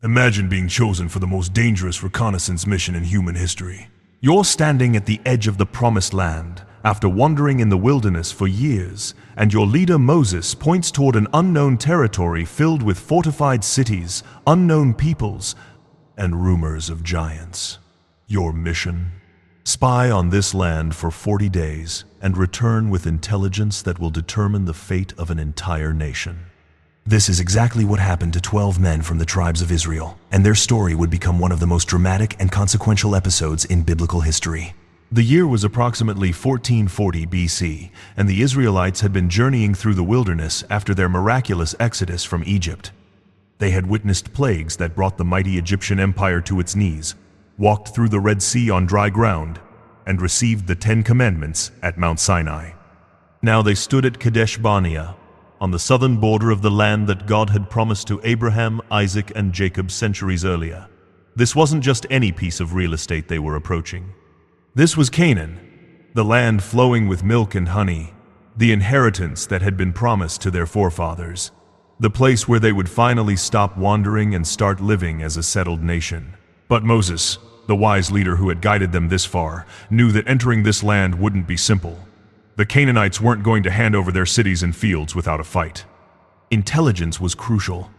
Imagine being chosen for the most dangerous reconnaissance mission in human history. You're standing at the edge of the promised land after wandering in the wilderness for years, and your leader Moses points toward an unknown territory filled with fortified cities, unknown peoples, and rumors of giants. Your mission? Spy on this land for 40 days and return with intelligence that will determine the fate of an entire nation. This is exactly what happened to 12 men from the tribes of Israel, and their story would become one of the most dramatic and consequential episodes in biblical history. The year was approximately 1440 BC, and the Israelites had been journeying through the wilderness after their miraculous exodus from Egypt. They had witnessed plagues that brought the mighty Egyptian empire to its knees, walked through the Red Sea on dry ground, and received the 10 Commandments at Mount Sinai. Now they stood at Kadesh Barnea, on the southern border of the land that God had promised to Abraham, Isaac, and Jacob centuries earlier. This wasn't just any piece of real estate they were approaching. This was Canaan, the land flowing with milk and honey, the inheritance that had been promised to their forefathers, the place where they would finally stop wandering and start living as a settled nation. But Moses, the wise leader who had guided them this far, knew that entering this land wouldn't be simple. The Canaanites weren't going to hand over their cities and fields without a fight. Intelligence was crucial.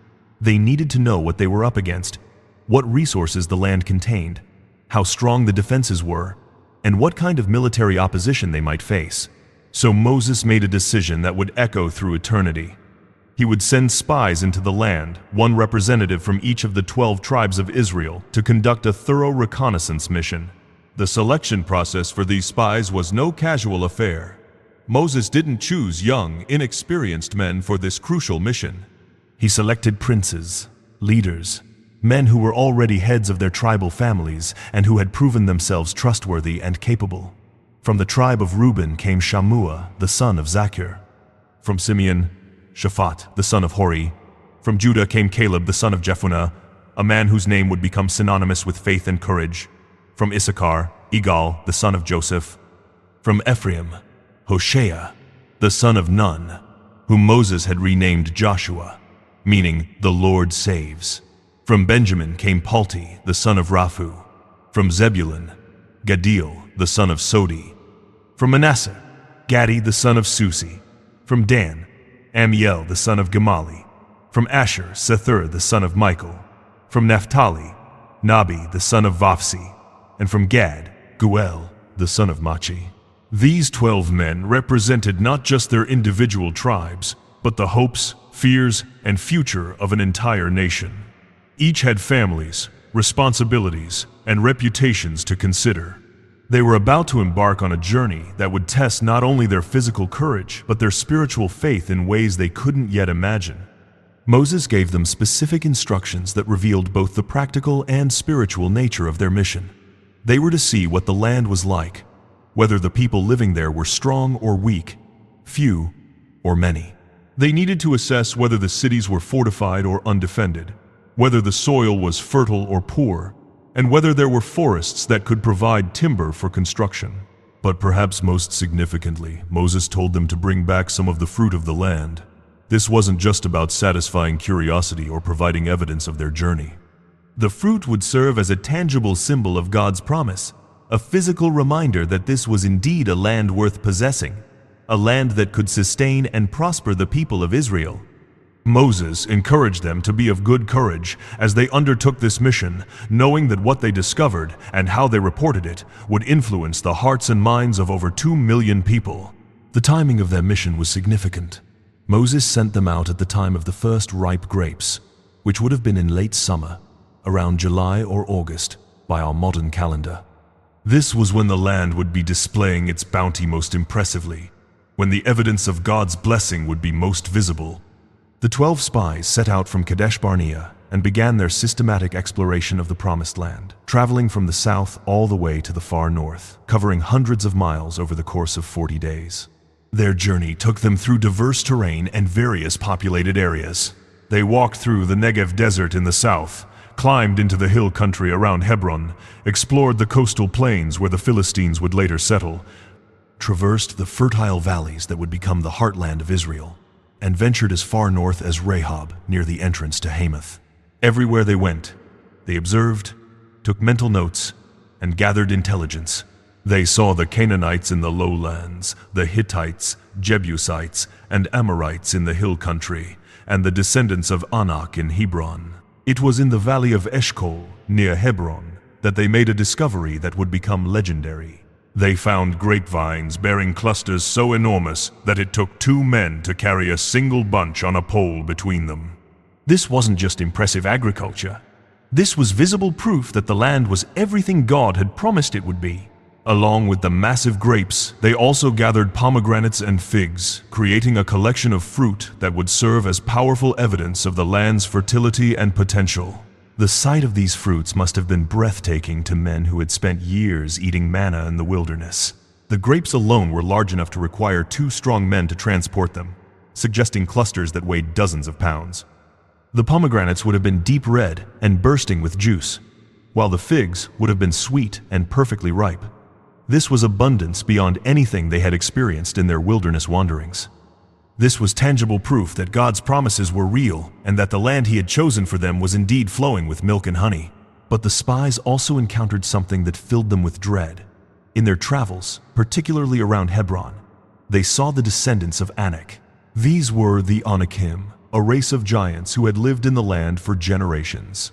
They needed to know what they were up against, what resources the land contained, how strong the defenses were, and what kind of military opposition they might face. So Moses made a decision that would echo through eternity. He would send spies into the land, one representative from each of the 12 tribes of Israel, to conduct a thorough reconnaissance mission. The selection process for these spies was no casual affair. Moses didn't choose young, inexperienced men for this crucial mission. He selected princes, leaders, men who were already heads of their tribal families and who had proven themselves trustworthy and capable. From the tribe of Reuben came Shammua, the son of Zakkur. From Simeon, Shaphat, the son of Hori. From Judah came Caleb, the son of Jephunneh, a man whose name would become synonymous with faith and courage. From Issachar, Igal, the son of Joseph. From Ephraim, Hoshea, the son of Nun, whom Moses had renamed Joshua, meaning the Lord saves. From Benjamin came Palti, the son of Raphu. From Zebulun, Gaddiel, the son of Sodi. From Manasseh, Gadi, the son of Susi. From Dan, Amiel, the son of Gemali. From Asher, Sethur, the son of Michael. From Naphtali, Nabi, the son of Vapsi. And from Gad, Guel, the son of Machi. These 12 men represented not just their individual tribes, but the hopes, fears, and future of an entire nation. Each had families, responsibilities, and reputations to consider. They were about to embark on a journey that would test not only their physical courage, but their spiritual faith in ways they couldn't yet imagine. Moses gave them specific instructions that revealed both the practical and spiritual nature of their mission. They were to see what the land was like, whether the people living there were strong or weak, few or many. They needed to assess whether the cities were fortified or undefended, whether the soil was fertile or poor, and whether there were forests that could provide timber for construction. But perhaps most significantly, Moses told them to bring back some of the fruit of the land. This wasn't just about satisfying curiosity or providing evidence of their journey. The fruit would serve as a tangible symbol of God's promise, a physical reminder that this was indeed a land worth possessing, a land that could sustain and prosper the people of Israel. Moses encouraged them to be of good courage as they undertook this mission, knowing that what they discovered and how they reported it would influence the hearts and minds of over 2 million people. The timing of their mission was significant. Moses sent them out at the time of the first ripe grapes, which would have been in late summer, around July or August by our modern calendar. This was when the land would be displaying its bounty most impressively, when the evidence of God's blessing would be most visible. The 12 spies set out from Kadesh Barnea and began their systematic exploration of the Promised Land, traveling from the south all the way to the far north, covering hundreds of miles over the course of 40 days. Their journey took them through diverse terrain and various populated areas. They walked through the Negev desert in the south, climbed into the hill country around Hebron, explored the coastal plains where the Philistines would later settle, traversed the fertile valleys that would become the heartland of Israel, and ventured as far north as Rehob, near the entrance to Hamath. Everywhere they went, they observed, took mental notes, and gathered intelligence. They saw the Canaanites in the lowlands, the Hittites, Jebusites, and Amorites in the hill country, and the descendants of Anak in Hebron. It was in the valley of Eshcol, near Hebron, that they made a discovery that would become legendary. They found grapevines bearing clusters so enormous that it took 2 men to carry a single bunch on a pole between them. This wasn't just impressive agriculture. This was visible proof that the land was everything God had promised it would be. Along with the massive grapes, they also gathered pomegranates and figs, creating a collection of fruit that would serve as powerful evidence of the land's fertility and potential. The sight of these fruits must have been breathtaking to men who had spent years eating manna in the wilderness. The grapes alone were large enough to require 2 strong men to transport them, suggesting clusters that weighed dozens of pounds. The pomegranates would have been deep red and bursting with juice, while the figs would have been sweet and perfectly ripe. This was abundance beyond anything they had experienced in their wilderness wanderings. This was tangible proof that God's promises were real and that the land He had chosen for them was indeed flowing with milk and honey. But the spies also encountered something that filled them with dread. In their travels, particularly around Hebron, they saw the descendants of Anak. These were the Anakim, a race of giants who had lived in the land for generations.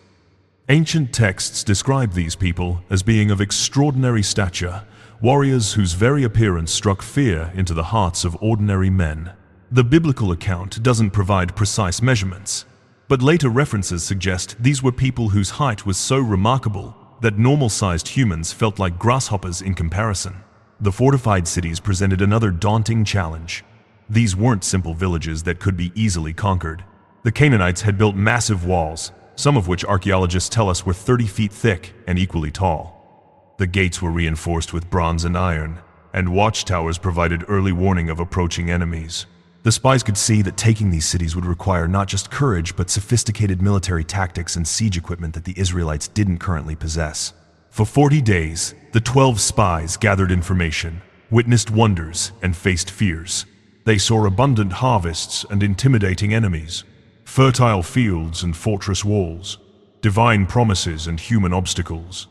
Ancient texts describe these people as being of extraordinary stature, warriors whose very appearance struck fear into the hearts of ordinary men. The biblical account doesn't provide precise measurements, but later references suggest these were people whose height was so remarkable that normal-sized humans felt like grasshoppers in comparison. The fortified cities presented another daunting challenge. These weren't simple villages that could be easily conquered. The Canaanites had built massive walls, some of which archaeologists tell us were 30 feet thick and equally tall. The gates were reinforced with bronze and iron, and watchtowers provided early warning of approaching enemies. The spies could see that taking these cities would require not just courage, but sophisticated military tactics and siege equipment that the Israelites didn't currently possess. For 40 days, the 12 spies gathered information, witnessed wonders, and faced fears. They saw abundant harvests and intimidating enemies, fertile fields and fortress walls, divine promises and human obstacles.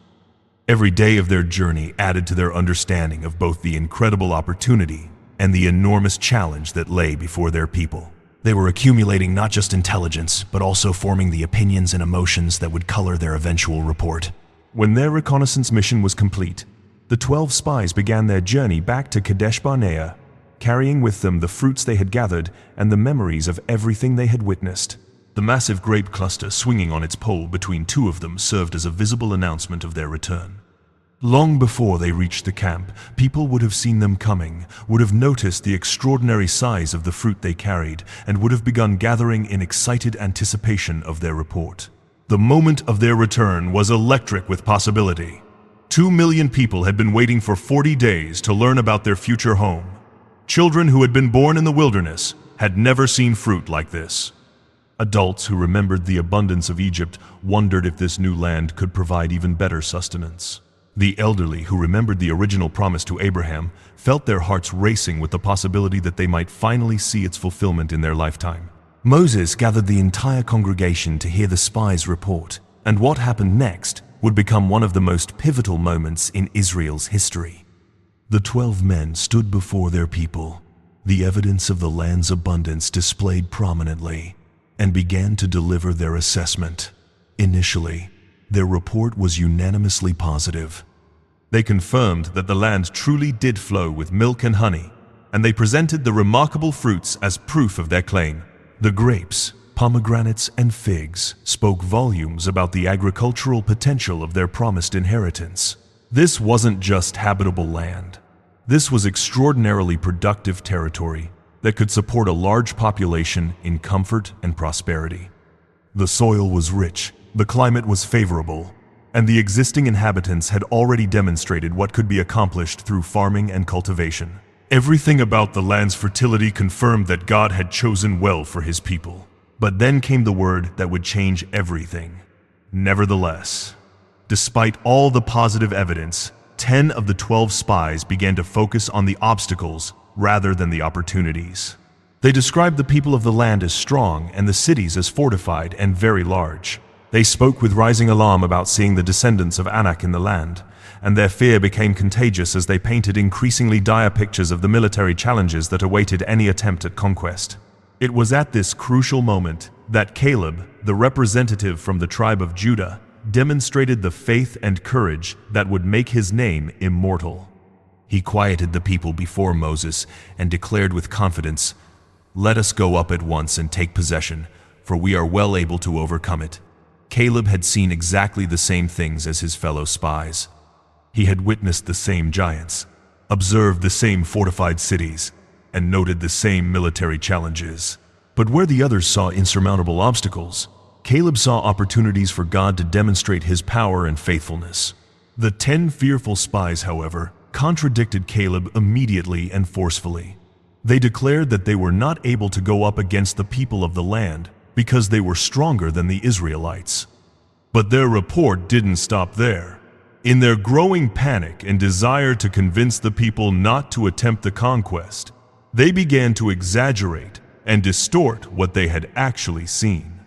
Every day of their journey added to their understanding of both the incredible opportunity and the enormous challenge that lay before their people. They were accumulating not just intelligence, but also forming the opinions and emotions that would color their eventual report. When their reconnaissance mission was complete, the 12 spies began their journey back to Kadesh Barnea, carrying with them the fruits they had gathered and the memories of everything they had witnessed. The massive grape cluster swinging on its pole between 2 of them served as a visible announcement of their return. Long before they reached the camp, people would have seen them coming, would have noticed the extraordinary size of the fruit they carried, and would have begun gathering in excited anticipation of their report. The moment of their return was electric with possibility. 2 million people had been waiting for 40 days to learn about their future home. Children who had been born in the wilderness had never seen fruit like this. Adults who remembered the abundance of Egypt wondered if this new land could provide even better sustenance. The elderly who remembered the original promise to Abraham felt their hearts racing with the possibility that they might finally see its fulfillment in their lifetime. Moses gathered the entire congregation to hear the spies' report, and what happened next would become one of the most pivotal moments in Israel's history. The 12 men stood before their people, the evidence of the land's abundance displayed prominently, and began to deliver their assessment. Initially, their report was unanimously positive. They confirmed that the land truly did flow with milk and honey, and they presented the remarkable fruits as proof of their claim. The grapes, pomegranates, and figs spoke volumes about the agricultural potential of their promised inheritance. This wasn't just habitable land. This was extraordinarily productive territory that could support a large population in comfort and prosperity. The soil was rich, the climate was favorable, and the existing inhabitants had already demonstrated what could be accomplished through farming and cultivation. Everything about the land's fertility confirmed that God had chosen well for His people. But then came the word that would change everything. Nevertheless, despite all the positive evidence, 10 of the 12 spies began to focus on the obstacles rather than the opportunities. They described the people of the land as strong and the cities as fortified and very large. They spoke with rising alarm about seeing the descendants of Anak in the land, and their fear became contagious as they painted increasingly dire pictures of the military challenges that awaited any attempt at conquest. It was at this crucial moment that Caleb, the representative from the tribe of Judah, demonstrated the faith and courage that would make his name immortal. He quieted the people before Moses and declared with confidence, "Let us go up at once and take possession, for we are well able to overcome it." Caleb had seen exactly the same things as his fellow spies. He had witnessed the same giants, observed the same fortified cities, and noted the same military challenges. But where the others saw insurmountable obstacles, Caleb saw opportunities for God to demonstrate his power and faithfulness. The 10 fearful spies, however, contradicted Caleb immediately and forcefully. They declared that they were not able to go up against the people of the land because they were stronger than the Israelites. But their report didn't stop there. In their growing panic and desire to convince the people not to attempt the conquest, they began to exaggerate and distort what they had actually seen.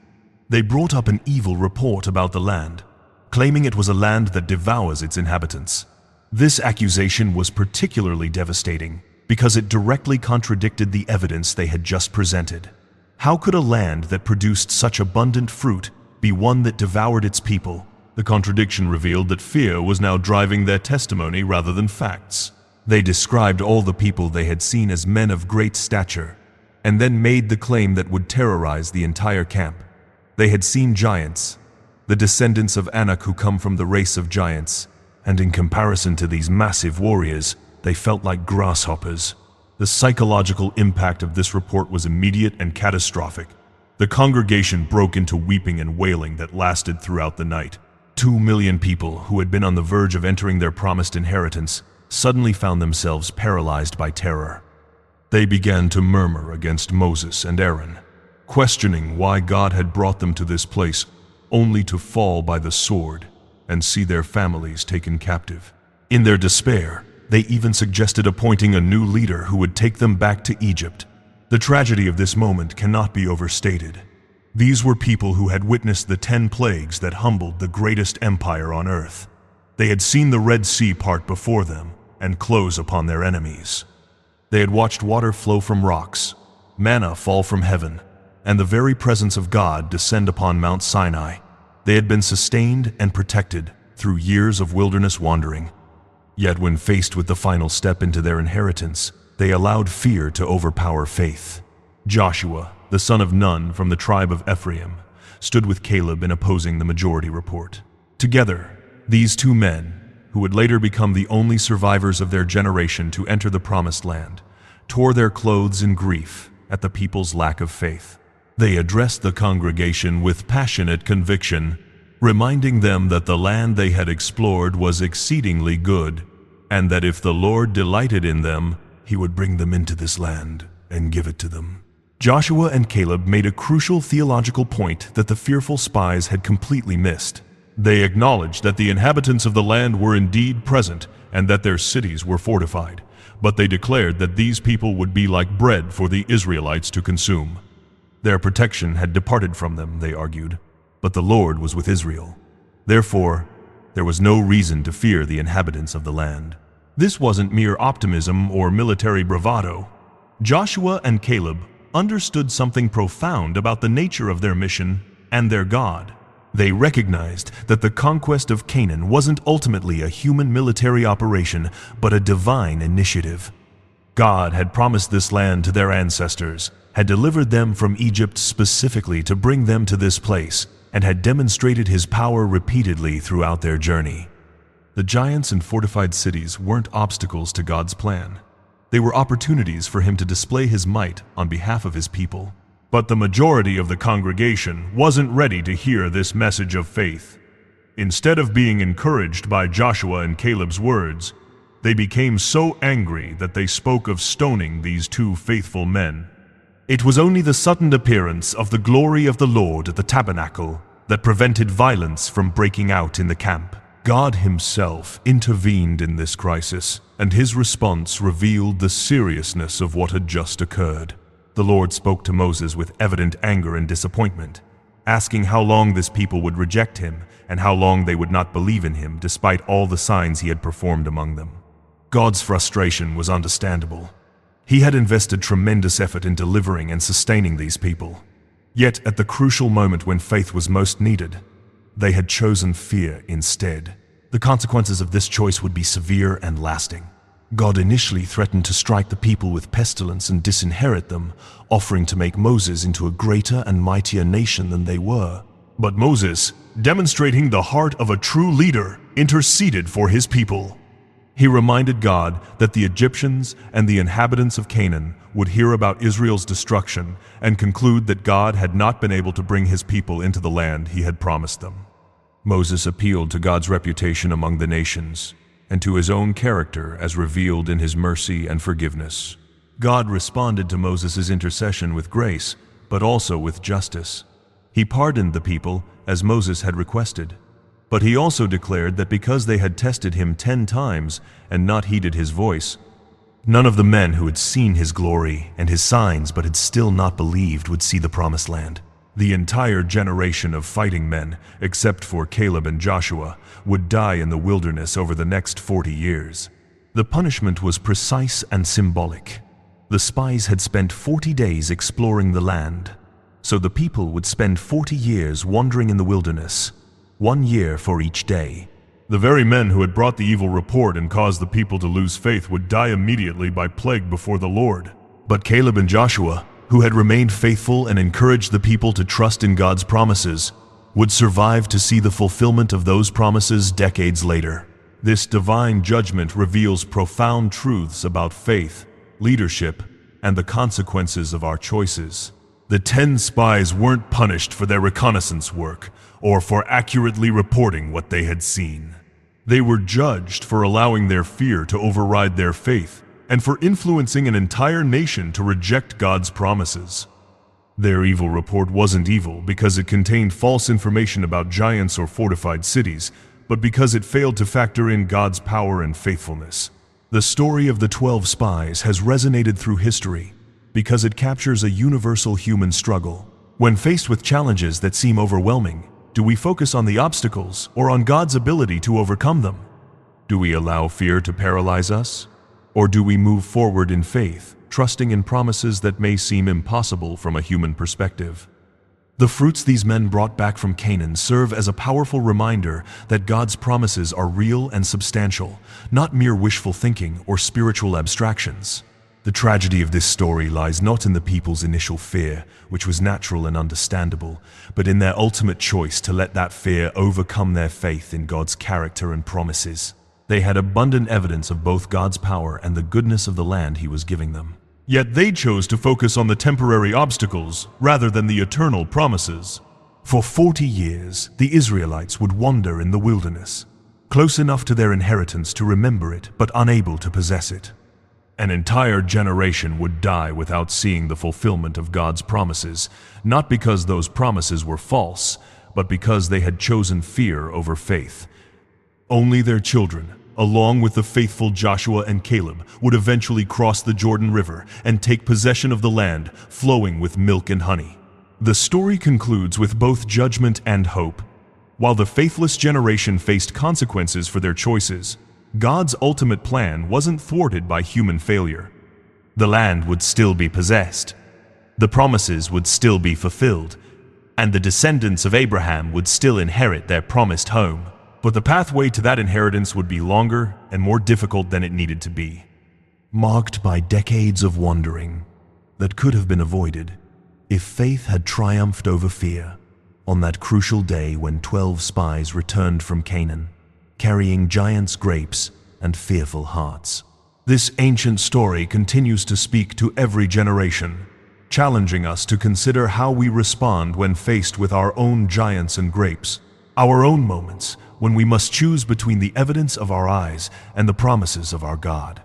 They brought up an evil report about the land, claiming it was a land that devours its inhabitants. This accusation was particularly devastating because it directly contradicted the evidence they had just presented. How could a land that produced such abundant fruit be one that devoured its people? The contradiction revealed that fear was now driving their testimony rather than facts. They described all the people they had seen as men of great stature, and then made the claim that would terrorize the entire camp. They had seen giants, the descendants of Anak who come from the race of giants, and in comparison to these massive warriors, they felt like grasshoppers. The psychological impact of this report was immediate and catastrophic. The congregation broke into weeping and wailing that lasted throughout the night. 2 million people who had been on the verge of entering their promised inheritance suddenly found themselves paralyzed by terror. They began to murmur against Moses and Aaron, questioning why God had brought them to this place only to fall by the sword and see their families taken captive. In their despair, they even suggested appointing a new leader who would take them back to Egypt. The tragedy of this moment cannot be overstated. These were people who had witnessed the 10 plagues that humbled the greatest empire on earth. They had seen the Red Sea part before them and close upon their enemies. They had watched water flow from rocks, manna fall from heaven, and the very presence of God descend upon Mount Sinai. They had been sustained and protected through years of wilderness wandering. Yet when faced with the final step into their inheritance, they allowed fear to overpower faith. Joshua, the son of Nun from the tribe of Ephraim, stood with Caleb in opposing the majority report. Together, these 2 men, who would later become the only survivors of their generation to enter the promised land, tore their clothes in grief at the people's lack of faith. They addressed the congregation with passionate conviction, reminding them that the land they had explored was exceedingly good, and that if the Lord delighted in them, He would bring them into this land and give it to them. Joshua and Caleb made a crucial theological point that the fearful spies had completely missed. They acknowledged that the inhabitants of the land were indeed present and that their cities were fortified, but they declared that these people would be like bread for the Israelites to consume. Their protection had departed from them, they argued, but the Lord was with Israel. Therefore, there was no reason to fear the inhabitants of the land. This wasn't mere optimism or military bravado. Joshua and Caleb understood something profound about the nature of their mission and their God. They recognized that the conquest of Canaan wasn't ultimately a human military operation, but a divine initiative. God had promised this land to their ancestors, had delivered them from Egypt specifically to bring them to this place, and had demonstrated His power repeatedly throughout their journey. The giants and fortified cities weren't obstacles to God's plan. They were opportunities for Him to display His might on behalf of His people. But the majority of the congregation wasn't ready to hear this message of faith. Instead of being encouraged by Joshua and Caleb's words, they became so angry that they spoke of stoning these 2 faithful men. It was only the sudden appearance of the glory of the Lord at the tabernacle that prevented violence from breaking out in the camp. God Himself intervened in this crisis, and His response revealed the seriousness of what had just occurred. The Lord spoke to Moses with evident anger and disappointment. asking how long this people would reject him and how long they would not believe in him despite all the signs he had performed among them. God's frustration was understandable. He had invested tremendous effort in delivering and sustaining these people. Yet, at the crucial moment when faith was most needed, they had chosen fear instead. The consequences of this choice would be severe and lasting. God initially threatened to strike the people with pestilence and disinherit them, offering to make Moses into a greater and mightier nation than they were. But Moses, demonstrating the heart of a true leader, interceded for his people. He reminded God that the Egyptians and the inhabitants of Canaan would hear about Israel's destruction and conclude that God had not been able to bring his people into the land he had promised them. Moses appealed to God's reputation among the nations and to his own character as revealed in his mercy and forgiveness. God responded to Moses' intercession with grace, but also with justice. He pardoned the people as Moses had requested. But he also declared that because they had tested him 10 times and not heeded his voice, none of the men who had seen his glory and his signs but had still not believed would see the promised land. The entire generation of fighting men, except for Caleb and Joshua, would die in the wilderness over the next 40 years. The punishment was precise and symbolic. The spies had spent 40 days exploring the land, so the people would spend 40 years wandering in the wilderness, 1 year for each day. The very men who had brought the evil report and caused the people to lose faith would die immediately by plague before the Lord. But Caleb and Joshua, who had remained faithful and encouraged the people to trust in God's promises, would survive to see the fulfillment of those promises decades later. This divine judgment reveals profound truths about faith, leadership, and the consequences of our choices. The 10 spies weren't punished for their reconnaissance work or for accurately reporting what they had seen. They were judged for allowing their fear to override their faith and for influencing an entire nation to reject God's promises. Their evil report wasn't evil because it contained false information about giants or fortified cities, but because it failed to factor in God's power and faithfulness. The story of the 12 spies has resonated through history because it captures a universal human struggle. When faced with challenges that seem overwhelming, do we focus on the obstacles or on God's ability to overcome them? Do we allow fear to paralyze us? Or do we move forward in faith, trusting in promises that may seem impossible from a human perspective? The fruits these men brought back from Canaan serve as a powerful reminder that God's promises are real and substantial, not mere wishful thinking or spiritual abstractions. The tragedy of this story lies not in the people's initial fear, which was natural and understandable, but in their ultimate choice to let that fear overcome their faith in God's character and promises. They had abundant evidence of both God's power and the goodness of the land he was giving them. Yet they chose to focus on the temporary obstacles rather than the eternal promises. For 40 years, the Israelites would wander in the wilderness, close enough to their inheritance to remember it, but unable to possess it. An entire generation would die without seeing the fulfillment of God's promises, not because those promises were false, but because they had chosen fear over faith. Only their children, along with the faithful Joshua and Caleb, would eventually cross the Jordan River and take possession of the land flowing with milk and honey. The story concludes with both judgment and hope. While the faithless generation faced consequences for their choices, God's ultimate plan wasn't thwarted by human failure. The land would still be possessed, the promises would still be fulfilled, and the descendants of Abraham would still inherit their promised home. But the pathway to that inheritance would be longer and more difficult than it needed to be, marked by decades of wandering that could have been avoided if faith had triumphed over fear on that crucial day when 12 spies returned from Canaan, carrying giants' grapes and fearful hearts. This ancient story continues to speak to every generation, challenging us to consider how we respond when faced with our own giants and grapes, our own moments when we must choose between the evidence of our eyes and the promises of our God.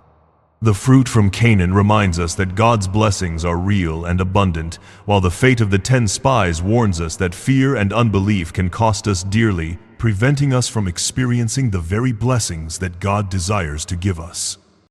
The fruit from Canaan reminds us that God's blessings are real and abundant, while the fate of the 10 spies warns us that fear and unbelief can cost us dearly, preventing us from experiencing the very blessings that God desires to give us.